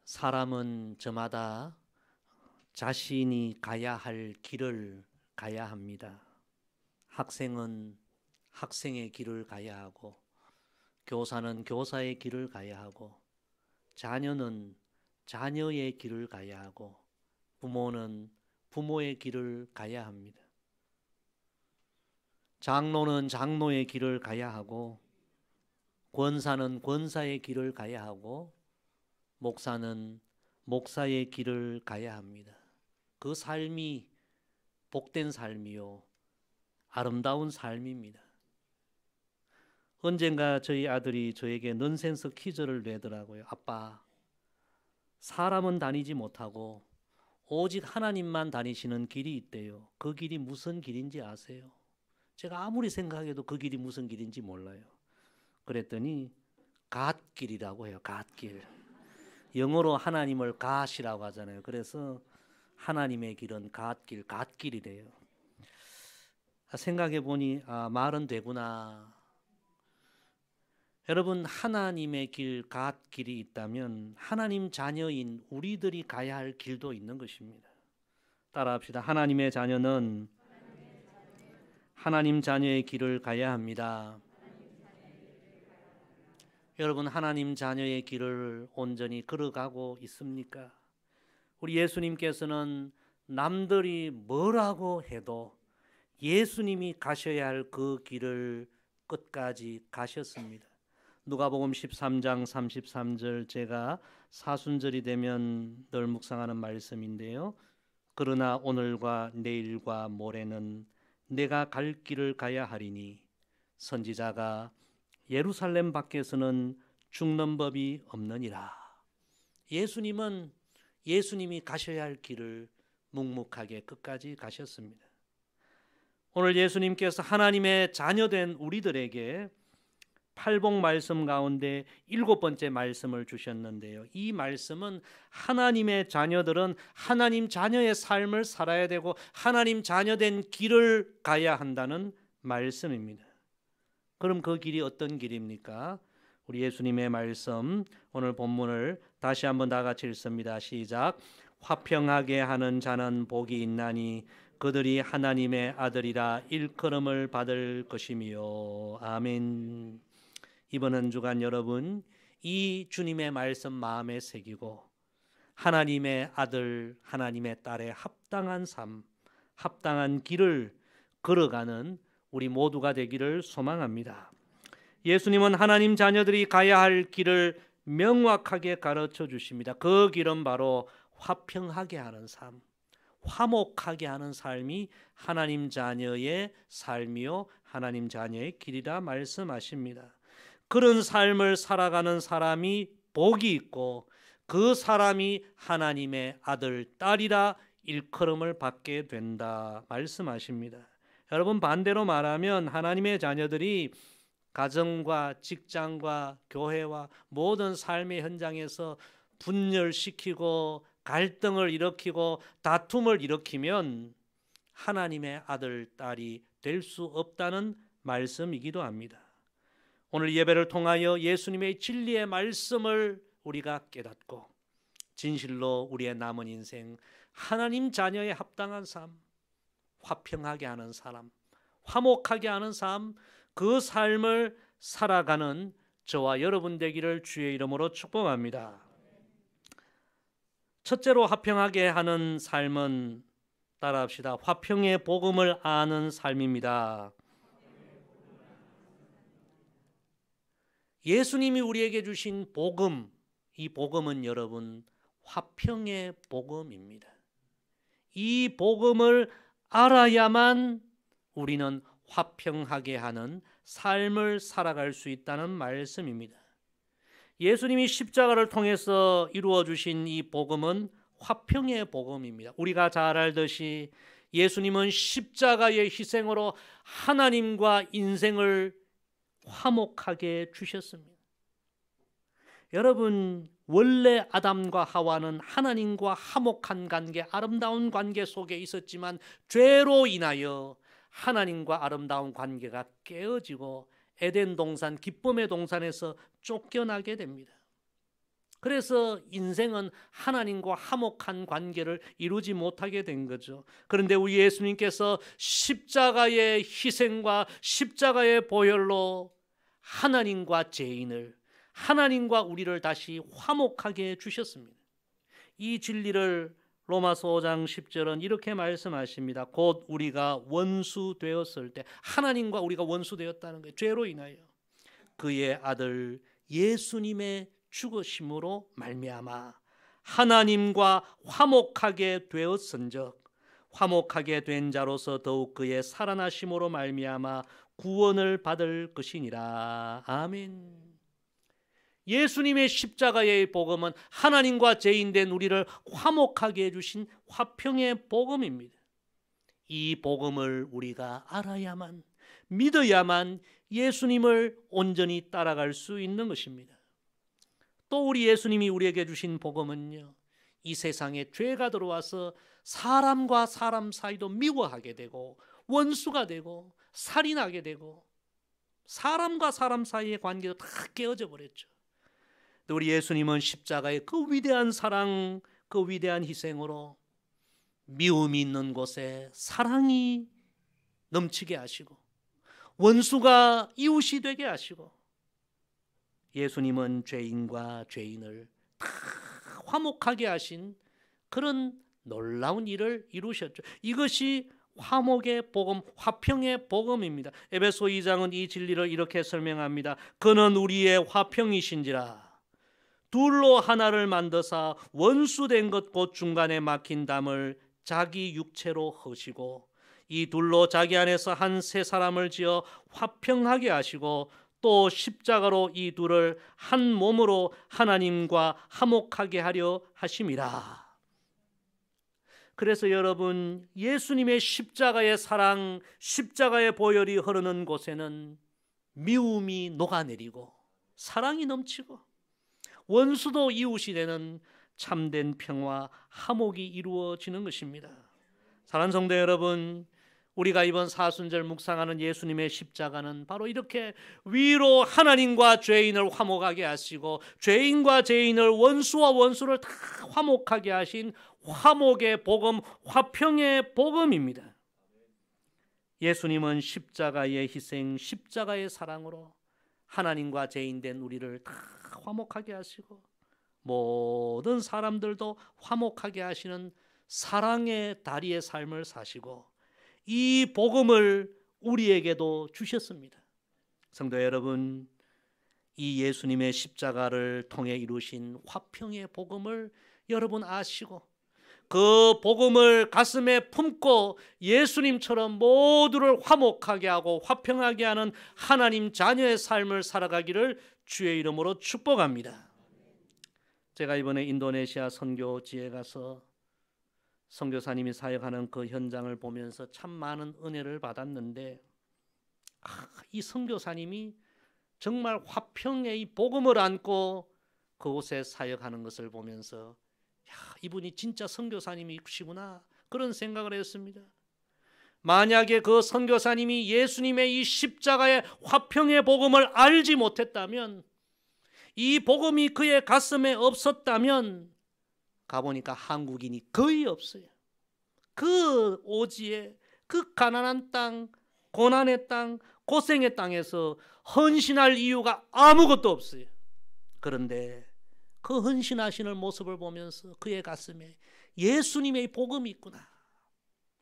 사람은 저마다 자신이 가야 할 길을 가야 합니다. 학생은 학생의 길을 가야 하고, 교사는 교사의 길을 가야 하고, 자녀는 자녀의 길을 가야 하고, 부모는 부모의 길을 가야 합니다. 장로는 장로의 길을 가야 하고, 권사는 권사의 길을 가야 하고, 목사는 목사의 길을 가야 합니다. 그 삶이 복된 삶이요, 아름다운 삶입니다. 언젠가 저희 아들이 저에게 넌센스 퀴즈를 내더라고요. 아빠, 사람은 다니지 못하고 오직 하나님만 다니시는 길이 있대요. 그 길이 무슨 길인지 아세요? 제가 아무리 생각해도 그 길이 무슨 길인지 몰라요. 그랬더니 갓길이라고 해요. 갓길. 영어로 하나님을 갓이라고 하잖아요. 그래서 하나님의 길은 갓길, 갓길이래요. 생각해 보니 말은 되구나. 여러분, 하나님의 길, 갓길이 있다면 하나님 자녀인 우리들이 가야 할 길도 있는 것입니다. 따라합시다. 하나님의 자녀는 하나님 자녀의 길을 가야 합니다. 여러분, 하나님 자녀의 길을 온전히 걸어가고 있습니까? 우리 예수님께서는 남들이 뭐라고 해도 예수님이 가셔야 할 그 길을 끝까지 가셨습니다. 누가복음 13장 33절, 제가 사순절이 되면 늘 묵상하는 말씀인데요. 그러나 오늘과 내일과 모레는 내가 갈 길을 가야 하리니 선지자가 예루살렘 밖에서는 죽는 법이 없느니라. 예수님은 예수님이 가셔야 할 길을 묵묵하게 끝까지 가셨습니다. 오늘 예수님께서 하나님의 자녀된 우리들에게 팔복 말씀 가운데 7번째 말씀을 주셨는데요. 이 말씀은 하나님의 자녀들은 하나님 자녀의 삶을 살아야 되고 하나님 자녀된 길을 가야 한다는 말씀입니다. 그럼 그 길이 어떤 길입니까? 우리 예수님의 말씀, 오늘 본문을 다시 한번 다 같이 읽습니다. 시작. 화평하게 하는 자는 복이 있나니 그들이 하나님의 아들이라 일컬음을 받을 것이며. 아멘. 이번 한 주간 여러분, 이 주님의 말씀 마음에 새기고 하나님의 아들, 하나님의 딸의 합당한 삶, 합당한 길을 걸어가는 우리 모두가 되기를 소망합니다. 예수님은 하나님 자녀들이 가야 할 길을 명확하게 가르쳐 주십니다. 그 길은 바로 화평하게 하는 삶, 화목하게 하는 삶이 하나님 자녀의 삶이요 하나님 자녀의 길이라 말씀하십니다. 그런 삶을 살아가는 사람이 복이 있고 그 사람이 하나님의 아들, 딸이라 일컬음을 받게 된다 말씀하십니다. 여러분, 반대로 말하면 하나님의 자녀들이 가정과 직장과 교회와 모든 삶의 현장에서 분열시키고 갈등을 일으키고 다툼을 일으키면 하나님의 아들, 딸이 될 수 없다는 말씀이기도 합니다. 오늘 예배를 통하여 예수님의 진리의 말씀을 우리가 깨닫고 진실로 우리의 남은 인생 하나님 자녀의 합당한 삶, 화평하게 하는 사람, 화목하게 하는 삶, 그 삶을 살아가는 저와 여러분 되기를 주의 이름으로 축복합니다. 첫째로 화평하게 하는 삶은, 따라합시다, 화평의 복음을 아는 삶입니다. 예수님이 우리에게 주신 복음, 이 복음은 여러분 화평의 복음입니다. 이 복음을 알아야만 우리는 화평하게 하는 삶을 살아갈 수 있다는 말씀입니다. 예수님이 십자가를 통해서 이루어 주신 이 복음은 화평의 복음입니다. 우리가 잘 알듯이 예수님은 십자가의 희생으로 하나님과 인생을 화목하게 주셨습니다. 여러분, 원래 아담과 하와는 하나님과 화목한 관계, 아름다운 관계 속에 있었지만 죄로 인하여 하나님과 아름다운 관계가 깨어지고 에덴 동산, 기쁨의 동산에서 쫓겨나게 됩니다. 그래서 인생은 하나님과 화목한 관계를 이루지 못하게 된 거죠. 그런데 우리 예수님께서 십자가의 희생과 십자가의 보혈로 하나님과 죄인을, 하나님과 우리를 다시 화목하게 해주셨습니다. 이 진리를 로마서 5장 10절은 이렇게 말씀하십니다. 곧 우리가 원수 되었을 때, 하나님과 우리가 원수 되었다는 거예요. 죄로 인하여 그의 아들 예수님의 죽으심으로 말미암아 하나님과 화목하게 되었은즉 화목하게 된 자로서 더욱 그의 살아나심으로 말미암아 구원을 받을 것이니라. 아멘. 예수님의 십자가의 복음은 하나님과 죄인된 우리를 화목하게 해주신 화평의 복음입니다. 이 복음을 우리가 알아야만, 믿어야만 예수님을 온전히 따라갈 수 있는 것입니다. 또 우리 예수님이 우리에게 주신 복음은요, 이 세상에 죄가 들어와서 사람과 사람 사이도 미워하게 되고 원수가 되고 살인하게 되고 사람과 사람 사이의 관계도 다 깨어져 버렸죠. 우리 예수님은 십자가의 그 위대한 사랑, 그 위대한 희생으로 미움이 있는 곳에 사랑이 넘치게 하시고 원수가 이웃이 되게 하시고 예수님은 죄인과 죄인을 다 화목하게 하신 그런 놀라운 일을 이루셨죠. 이것이 화목의 복음, 화평의 복음입니다. 에베소 2장은 이 진리를 이렇게 설명합니다. 그는 우리의 화평이신지라 둘로 하나를 만드사 원수된 것 곧 중간에 막힌 담을 자기 육체로 허시고 이 둘로 자기 안에서 한 세 사람을 지어 화평하게 하시고 또 십자가로 이 둘을 한 몸으로 하나님과 화목하게 하려 하심이라. 그래서 여러분, 예수님의 십자가의 사랑, 십자가의 보혈이 흐르는 곳에는 미움이 녹아내리고 사랑이 넘치고 원수도 이웃이 되는 참된 평화, 화목이 이루어지는 것입니다. 사랑하는 성도 여러분, 우리가 이번 사순절 묵상하는 예수님의 십자가는 바로 이렇게 위로 하나님과 죄인을 화목하게 하시고 죄인과 죄인을, 원수와 원수를 다 화목하게 하신 화목의 복음, 화평의 복음입니다. 예수님은 십자가의 희생, 십자가의 사랑으로 하나님과 죄인된 우리를 다 화목하게 하시고 모든 사람들도 화목하게 하시는 사랑의 다리의 삶을 사시고 이 복음을 우리에게도 주셨습니다. 성도 여러분, 이 예수님의 십자가를 통해 이루신 화평의 복음을 여러분 아시고 그 복음을 가슴에 품고 예수님처럼 모두를 화목하게 하고 화평하게 하는 하나님 자녀의 삶을 살아가기를 주의 이름으로 축복합니다. 제가 이번에 인도네시아 선교지에 가서 선교사님이 사역하는 그 현장을 보면서 참 많은 은혜를 받았는데 이 선교사님이 정말 화평의 이 복음을 안고 그곳에 사역하는 것을 보면서 이분이 진짜 선교사님이시구나 그런 생각을 했습니다. 만약에 그 선교사님이 예수님의 이 십자가의 화평의 복음을 알지 못했다면, 이 복음이 그의 가슴에 없었다면 가보니까 한국인이 거의 없어요. 그 오지에, 그 가난한 땅, 고난의 땅, 고생의 땅에서 헌신할 이유가 아무것도 없어요. 그런데 그 헌신하시는 모습을 보면서 그의 가슴에 예수님의 복음이 있구나,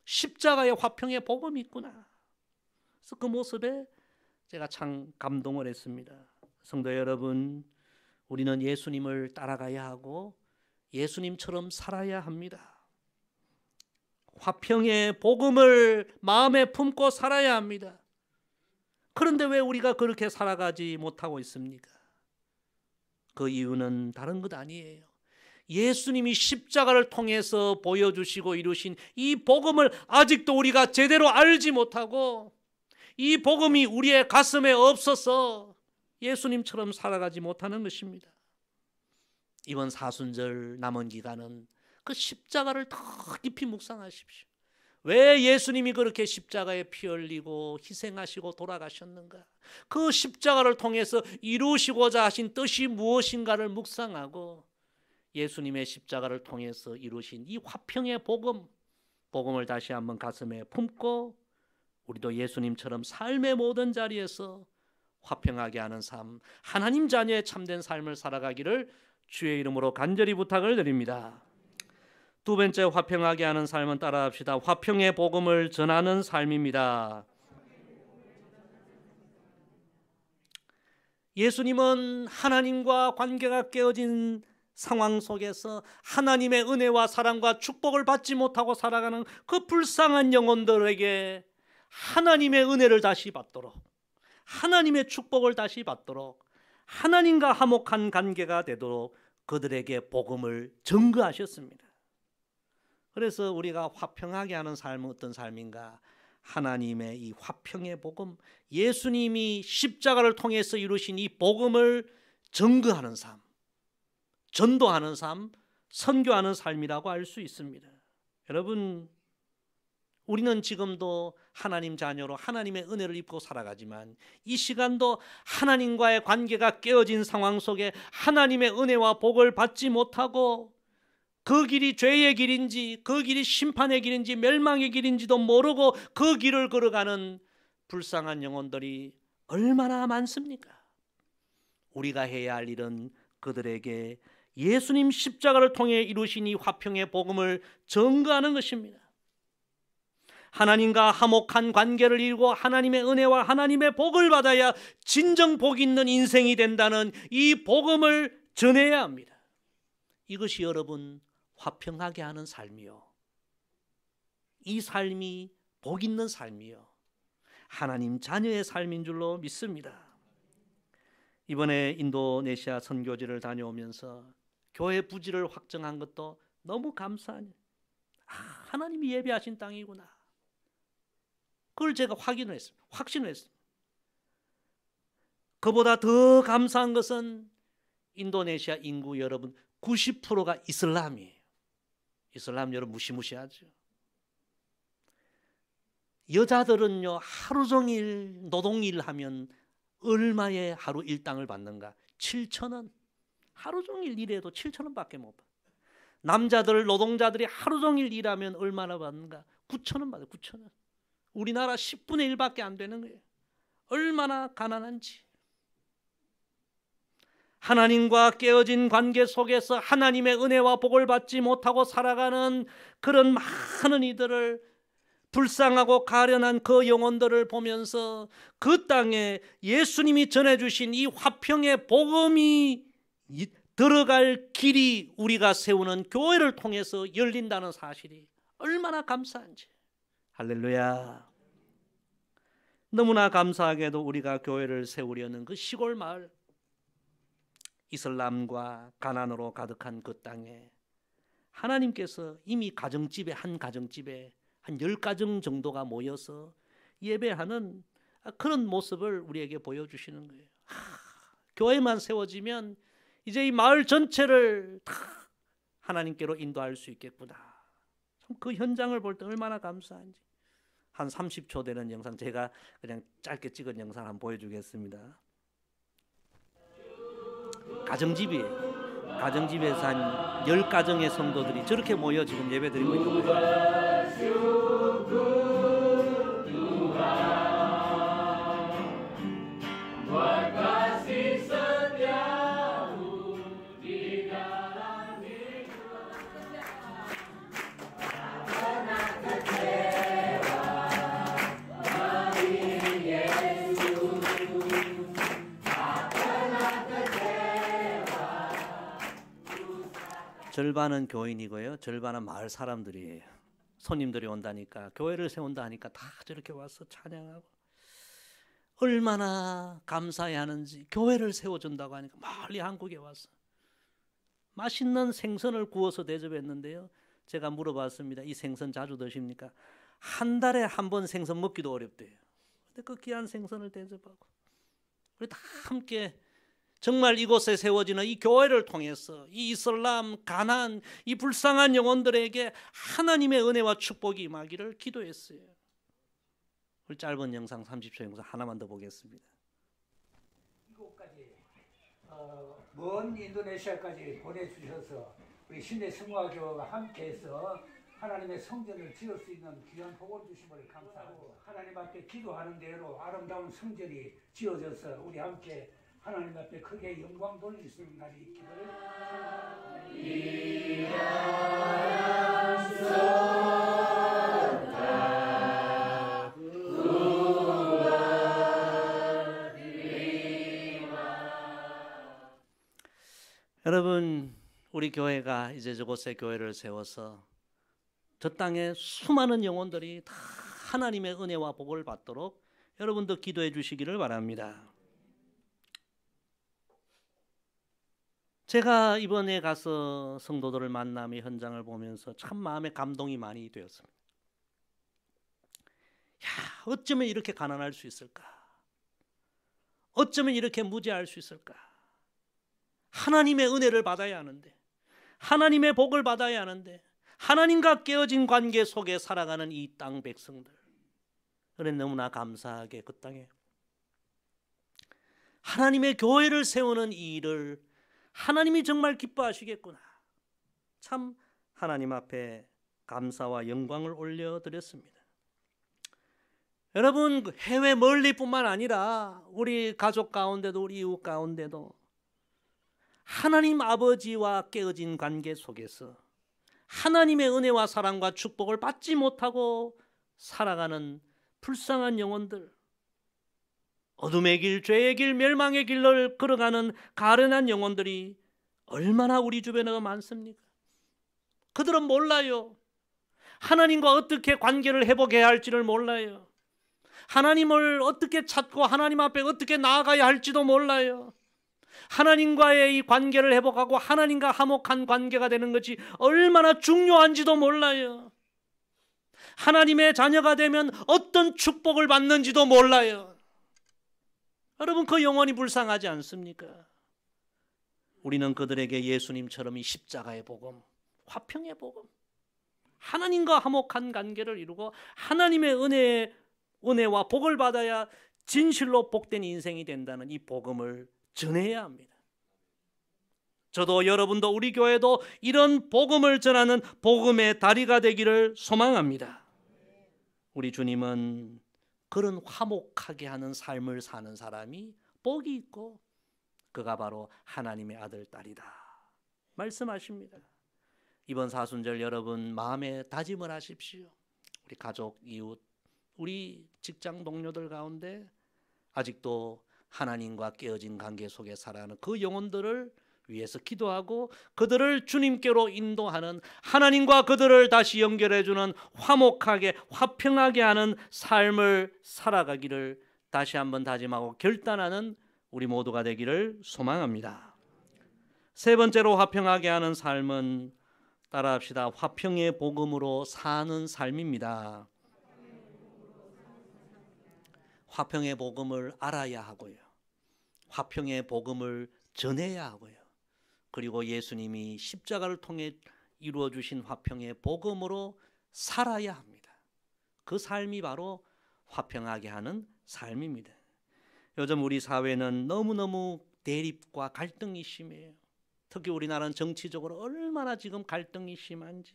십자가의 화평의 복음이 있구나. 그래서 그 모습에 제가 참 감동을 했습니다. 성도 여러분, 우리는 예수님을 따라가야 하고 예수님처럼 살아야 합니다. 화평의 복음을 마음에 품고 살아야 합니다. 그런데 왜 우리가 그렇게 살아가지 못하고 있습니까? 그 이유는 다른 것 아니에요. 예수님이 십자가를 통해서 보여주시고 이루신 이 복음을 아직도 우리가 제대로 알지 못하고 이 복음이 우리의 가슴에 없어서 예수님처럼 살아가지 못하는 것입니다. 이번 사순절 남은 기간은 그 십자가를 더 깊이 묵상하십시오. 왜 예수님이 그렇게 십자가에 피 흘리고 희생하시고 돌아가셨는가? 그 십자가를 통해서 이루시고자 하신 뜻이 무엇인가를 묵상하고 예수님의 십자가를 통해서 이루신 이 화평의 복음을 다시 한번 가슴에 품고 우리도 예수님처럼 삶의 모든 자리에서 화평하게 하는 삶, 하나님 자녀의 참된 삶을 살아가기를 주의 이름으로 간절히 부탁을 드립니다. 두 번째 화평하게 하는 삶은 따라합시다. 화평의 복음을 전하는 삶입니다. 예수님은 하나님과 관계가 깨어진 상황 속에서 하나님의 은혜와 사랑과 축복을 받지 못하고 살아가는 그 불쌍한 영혼들에게 하나님의 은혜를 다시 받도록, 하나님의 축복을 다시 받도록, 하나님과 화목한 관계가 되도록 그들에게 복음을 전거하셨습니다. 그래서 우리가 화평하게 하는 삶은 어떤 삶인가? 하나님의 이 화평의 복음, 예수님이 십자가를 통해서 이루신 이 복음을 전거하는 삶, 전도하는 삶, 선교하는 삶이라고 할 수 있습니다. 여러분, 우리는 지금도 하나님 자녀로 하나님의 은혜를 입고 살아가지만 이 시간도 하나님과의 관계가 깨어진 상황 속에 하나님의 은혜와 복을 받지 못하고 그 길이 죄의 길인지 그 길이 심판의 길인지 멸망의 길인지도 모르고 그 길을 걸어가는 불쌍한 영혼들이 얼마나 많습니까? 우리가 해야 할 일은 그들에게 예수님 십자가를 통해 이루신 이 화평의 복음을 전거하는 것입니다. 하나님과 화목한 관계를 이루고 하나님의 은혜와 하나님의 복을 받아야 진정 복 있는 인생이 된다는 이 복음을 전해야 합니다. 이것이 여러분 화평하게 하는 삶이요, 이 삶이 복 있는 삶이요, 하나님 자녀의 삶인 줄로 믿습니다. 이번에 인도네시아 선교지를 다녀오면서 교회 부지를 확정한 것도 너무 감사하니 하나님이 예배하신 땅이구나, 그걸 제가 확신을 했습니다. 그보다 더 감사한 것은 인도네시아 인구 여러분 90%가 이슬람이에요. 이슬람 여러분 무시무시하죠. 여자들은요 하루 종일 노동일 하면 얼마의 하루 일당을 받는가? 7,000원. 하루 종일 일해도 7,000원밖에 못 받아. 남자들 노동자들이 하루 종일 일하면 얼마나 받는가? 9,000원 받아요. 9,000원. 우리나라 10분의 1밖에 안 되는 거예요. 얼마나 가난한지. 하나님과 깨어진 관계 속에서 하나님의 은혜와 복을 받지 못하고 살아가는 그런 많은 이들을, 불쌍하고 가련한 그 영혼들을 보면서 그 땅에 예수님이 전해주신 이 화평의 복음이 들어갈 길이 우리가 세우는 교회를 통해서 열린다는 사실이 얼마나 감사한지. 할렐루야. 너무나 감사하게도 우리가 교회를 세우려는 그 시골 마을, 이슬람과 가난으로 가득한 그 땅에 하나님께서 이미 가정집에 한 10가정 정도가 모여서 예배하는 그런 모습을 우리에게 보여주시는 거예요. 교회만 세워지면 이제 이 마을 전체를 다 하나님께로 인도할 수 있겠구나. 참 그 현장을 볼 때 얼마나 감사한지. 한 30초 되는 영상, 제가 그냥 짧게 찍은 영상 한번 보여주겠습니다. 가정집이에요. 가정집에서 한 10가정의 성도들이 저렇게 모여 지금 예배 드리고 있는 거예요. 절반은 교인이고요, 절반은 마을 사람들이에요. 손님들이 온다니까, 교회를 세운다 하니까 다 저렇게 와서 찬양하고 얼마나 감사해야 하는지. 교회를 세워준다고 하니까 멀리 한국에 와서 맛있는 생선을 구워서 대접했는데요, 제가 물어봤습니다. 이 생선 자주 드십니까? 한 달에 한 번 생선 먹기도 어렵대요. 근데 그 귀한 생선을 대접하고 우리 다 함께 정말 이곳에 세워지는 이 교회를 통해서 이 이슬람, 가난, 이 불쌍한 영혼들에게 하나님의 은혜와 축복이 임하기를 기도했어요. 우리 짧은 영상 30초 영상 하나만 더 보겠습니다. 이곳까지 먼 인도네시아까지 보내주셔서 우리 신대 성화교가 함께해서 하나님의 성전을 지을 수 있는 귀한 복을 주심을 감사하고 하나님 앞에 기도하는 대로 아름다운 성전이 지어져서 우리 함께 하나님 앞에 크게 영광 돌릴 수 있는 날이 있기를. 여러분, 우리 교회가 이제 저곳에 교회를 세워서 저 땅에 수많은 영혼들이 다 하나님의 은혜와 복을 받도록 여러분도 기도해 주시기를 바랍니다. 제가 이번에 가서 성도들을 만나며 현장을 보면서 참 마음에 감동이 많이 되었습니다. 야, 어쩌면 이렇게 가난할 수 있을까? 어쩌면 이렇게 무지할 수 있을까? 하나님의 은혜를 받아야 하는데, 하나님의 복을 받아야 하는데, 하나님과 깨어진 관계 속에 살아가는 이 땅 백성들, 그래 너무나 감사하게 그 땅에 하나님의 교회를 세우는 이 일을 하나님이 정말 기뻐하시겠구나. 참 하나님 앞에 감사와 영광을 올려드렸습니다. 여러분, 해외 멀리뿐만 아니라 우리 가족 가운데도 우리 이웃 가운데도 하나님 아버지와 깨어진 관계 속에서 하나님의 은혜와 사랑과 축복을 받지 못하고 살아가는 불쌍한 영혼들, 어둠의 길, 죄의 길, 멸망의 길을 걸어가는 가련한 영혼들이 얼마나 우리 주변에 많습니까? 그들은 몰라요. 하나님과 어떻게 관계를 회복해야 할지를 몰라요. 하나님을 어떻게 찾고 하나님 앞에 어떻게 나아가야 할지도 몰라요. 하나님과의 이 관계를 회복하고 하나님과 화목한 관계가 되는 것이 얼마나 중요한지도 몰라요. 하나님의 자녀가 되면 어떤 축복을 받는지도 몰라요. 여러분, 그 영혼이 불쌍하지 않습니까? 우리는 그들에게 예수님처럼 이 십자가의 복음, 화평의 복음, 하나님과 화목한 관계를 이루고 하나님의 은혜와 복을 받아야 진실로 복된 인생이 된다는 이 복음을 전해야 합니다. 저도 여러분도 우리 교회도 이런 복음을 전하는 복음의 다리가 되기를 소망합니다. 우리 주님은 그런 화목하게 하는 삶을 사는 사람이 복이 있고 그가 바로 하나님의 아들, 딸이다 말씀하십니다. 이번 사순절 여러분 마음에 다짐을 하십시오. 우리 가족, 이웃, 우리 직장 동료들 가운데 아직도 하나님과 깨어진 관계 속에 살아가는 그 영혼들을 위해서 기도하고 그들을 주님께로 인도하는, 하나님과 그들을 다시 연결해주는, 화목하게 화평하게 하는 삶을 살아가기를 다시 한번 다짐하고 결단하는 우리 모두가 되기를 소망합니다. 세 번째로 화평하게 하는 삶은 따라합시다. 화평의 복음으로 사는 삶입니다. 화평의 복음을 알아야 하고요. 화평의 복음을 전해야 하고요. 그리고 예수님이 십자가를 통해 이루어 주신 화평의 복음으로 살아야 합니다. 그 삶이 바로 화평하게 하는 삶입니다. 요즘 우리 사회는 너무너무 대립과 갈등이 심해요. 특히 우리나라는 정치적으로 얼마나 지금 갈등이 심한지.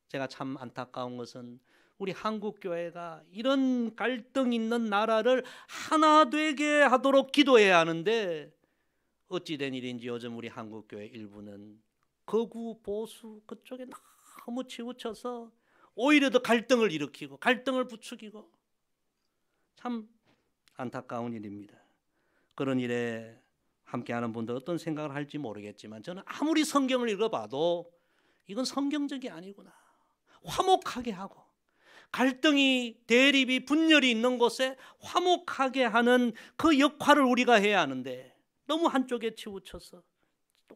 제가 참 안타까운 것은 우리 한국 교회가 이런 갈등 있는 나라를 하나 되게 하도록 기도해야 하는데 어찌된 일인지 요즘 우리 한국 교회 일부는 극우 보수 그쪽에 너무 치우쳐서 오히려 더 갈등을 일으키고 갈등을 부추기고 참 안타까운 일입니다. 그런 일에 함께하는 분들 어떤 생각을 할지 모르겠지만 저는 아무리 성경을 읽어봐도 이건 성경적이 아니구나. 화목하게 하고 갈등이, 대립이, 분열이 있는 곳에 화목하게 하는 그 역할을 우리가 해야 하는데 너무 한쪽에 치우쳐서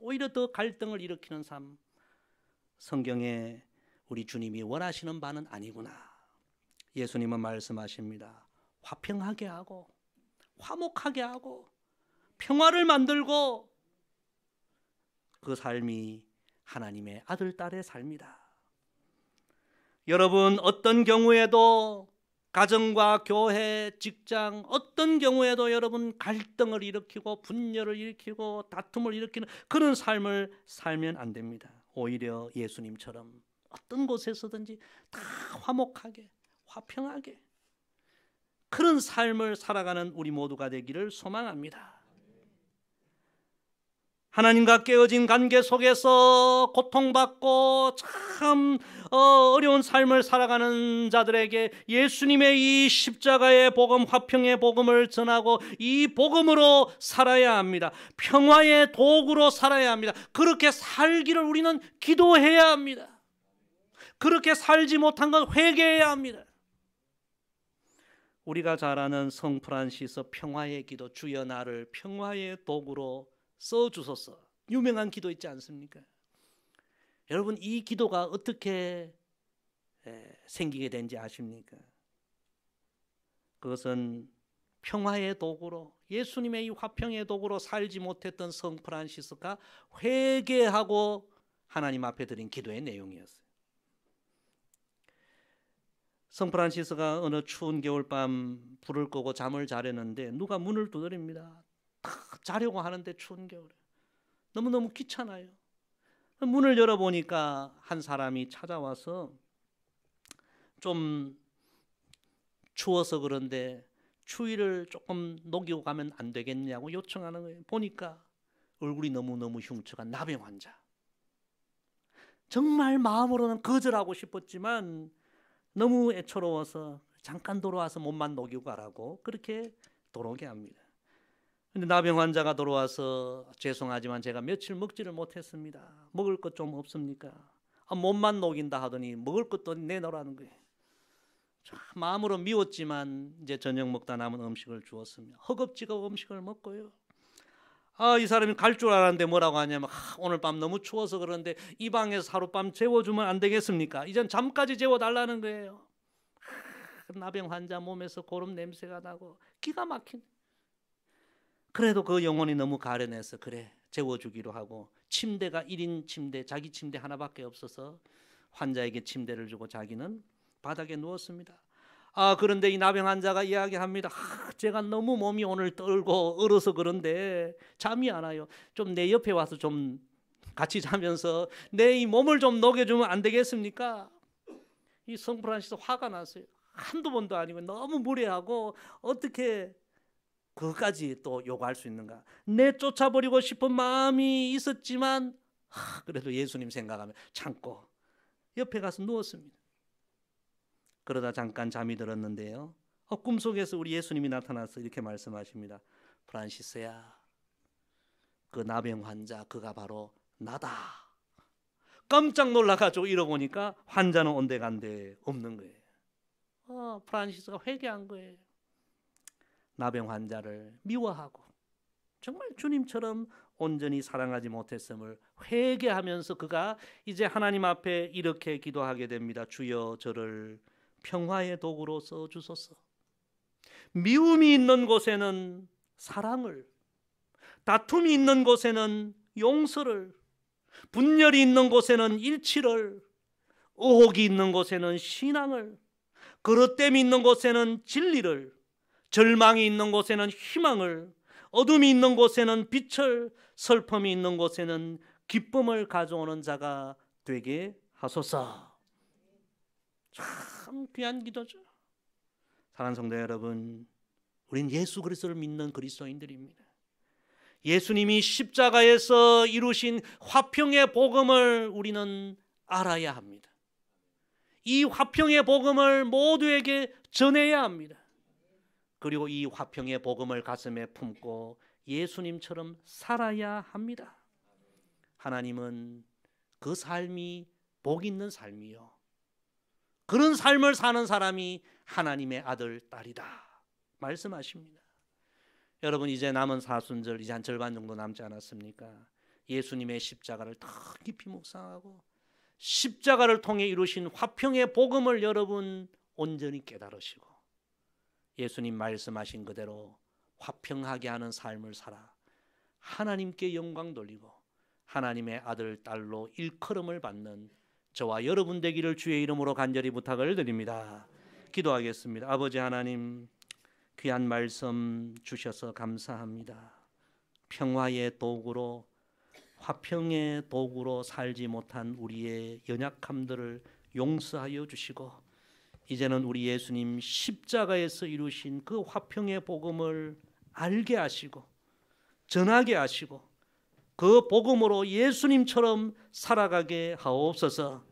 오히려 더 갈등을 일으키는 삶, 성경에 우리 주님이 원하시는 바는 아니구나. 예수님은 말씀하십니다. 화평하게 하고 화목하게 하고 평화를 만들고 그 삶이 하나님의 아들, 딸의 삶이다. 여러분, 어떤 경우에도 가정과 교회, 직장 어떤 경우에도 여러분 갈등을 일으키고 분열을 일으키고 다툼을 일으키는 그런 삶을 살면 안 됩니다. 오히려 예수님처럼 어떤 곳에서든지 다 화목하게 화평하게 그런 삶을 살아가는 우리 모두가 되기를 소망합니다. 하나님과 깨어진 관계 속에서 고통받고 참 어려운 삶을 살아가는 자들에게 예수님의 이 십자가의 복음, 화평의 복음을 전하고 이 복음으로 살아야 합니다. 평화의 도구로 살아야 합니다. 그렇게 살기를 우리는 기도해야 합니다. 그렇게 살지 못한 건 회개해야 합니다. 우리가 잘 아는 성 프란시스 평화의 기도, 주여 나를 평화의 도구로 써주소서, 유명한 기도 있지 않습니까? 여러분, 이 기도가 어떻게 생기게 된지 아십니까? 그것은 평화의 도구로, 예수님의 이 화평의 도구로 살지 못했던 성 프란시스가 회개하고 하나님 앞에 드린 기도의 내용이었어요. 성 프란시스가 어느 추운 겨울밤 불을 끄고 잠을 자려는데 누가 문을 두드립니다. 자려고 하는데 추운 겨울에 너무너무 귀찮아요. 문을 열어보니까 한 사람이 찾아와서 좀 추워서 그런데 추위를 조금 녹이고 가면 안 되겠냐고 요청하는 거예요. 보니까 얼굴이 너무너무 흉측한 나병 환자. 정말 마음으로는 거절하고 싶었지만 너무 애처로워서 잠깐 돌아와서 몸만 녹이고 가라고 그렇게 돌아오게 합니다. 근데 나병 환자가 돌아와서 죄송하지만 제가 며칠 먹지를 못했습니다. 먹을 것 좀 없습니까? 몸만 녹인다 하더니 먹을 것도 내놓으라는 거예요. 마음으로 미웠지만 이제 저녁 먹다 남은 음식을 주었습니다. 허겁지겁 음식을 먹고요. 이 사람이 갈 줄 알았는데 뭐라고 하냐면 오늘 밤 너무 추워서 그런데 이 방에서 하룻밤 재워주면 안 되겠습니까? 이젠 잠까지 재워달라는 거예요. 나병 환자 몸에서 고름 냄새가 나고 기가 막힌. 그래도 그 영혼이 너무 가련해서 그래 재워주기로 하고 침대가 1인 침대, 자기 침대 하나밖에 없어서 환자에게 침대를 주고 자기는 바닥에 누웠습니다. 그런데 이 나병 환자가 이야기합니다. 제가 너무 몸이 오늘 떨고 얼어서 그런데 잠이 안 와요. 좀 내 옆에 와서 좀 같이 자면서 내 이 몸을 좀 녹여주면 안 되겠습니까? 이 성 프란시스 화가 났어요. 한두 번도 아니고 너무 무례하고 어떻게 그것까지 또 요구할 수 있는가? 내쫓아버리고 싶은 마음이 있었지만 그래도 예수님 생각하면 참고 옆에 가서 누웠습니다. 그러다 잠깐 잠이 들었는데요. 꿈속에서 우리 예수님이 나타나서 이렇게 말씀하십니다. 프란시스야, 그 나병 환자 그가 바로 나다. 깜짝 놀라가지고 잃어보니까 환자는 온데간데 없는 거예요. 프란시스가 회개한 거예요. 나병 환자를 미워하고 정말 주님처럼 온전히 사랑하지 못했음을 회개하면서 그가 이제 하나님 앞에 이렇게 기도하게 됩니다. 주여 저를 평화의 도구로 써주소서. 미움이 있는 곳에는 사랑을, 다툼이 있는 곳에는 용서를, 분열이 있는 곳에는 일치를, 의혹이 있는 곳에는 신앙을, 그릇됨이 있는 곳에는 진리를, 절망이 있는 곳에는 희망을, 어둠이 있는 곳에는 빛을, 슬픔이 있는 곳에는 기쁨을 가져오는 자가 되게 하소서. 참 귀한 기도죠. 사랑하는 성도 여러분, 우린 예수 그리스도를 믿는 그리스도인들입니다. 예수님이 십자가에서 이루신 화평의 복음을 우리는 알아야 합니다. 이 화평의 복음을 모두에게 전해야 합니다. 그리고 이 화평의 복음을 가슴에 품고 예수님처럼 살아야 합니다. 하나님은 그 삶이 복 있는 삶이요, 그런 삶을 사는 사람이 하나님의 아들, 딸이다 말씀하십니다. 여러분, 이제 남은 사순절 이제 한 절반 정도 남지 않았습니까? 예수님의 십자가를 더 깊이 묵상하고 십자가를 통해 이루신 화평의 복음을 여러분 온전히 깨달으시고 예수님 말씀하신 그대로 화평하게 하는 삶을 살아 하나님께 영광 돌리고 하나님의 아들, 딸로 일컬음을 받는 저와 여러분 되기를 주의 이름으로 간절히 부탁을 드립니다. 기도하겠습니다. 아버지 하나님, 귀한 말씀 주셔서 감사합니다. 평화의 도구로, 화평의 도구로 살지 못한 우리의 연약함들을 용서하여 주시고, 이제는 우리 예수님 십자가에서 이루신 그 화평의 복음을 알게 하시고 전하게 하시고 그 복음으로 예수님처럼 살아가게 하옵소서.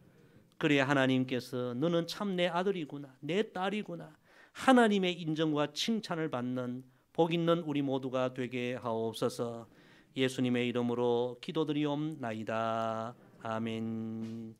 그래야 하나님께서 너는 참 내 아들이구나, 내 딸이구나, 하나님의 인정과 칭찬을 받는 복 있는 우리 모두가 되게 하옵소서. 예수님의 이름으로 기도드리옵나이다. 아멘.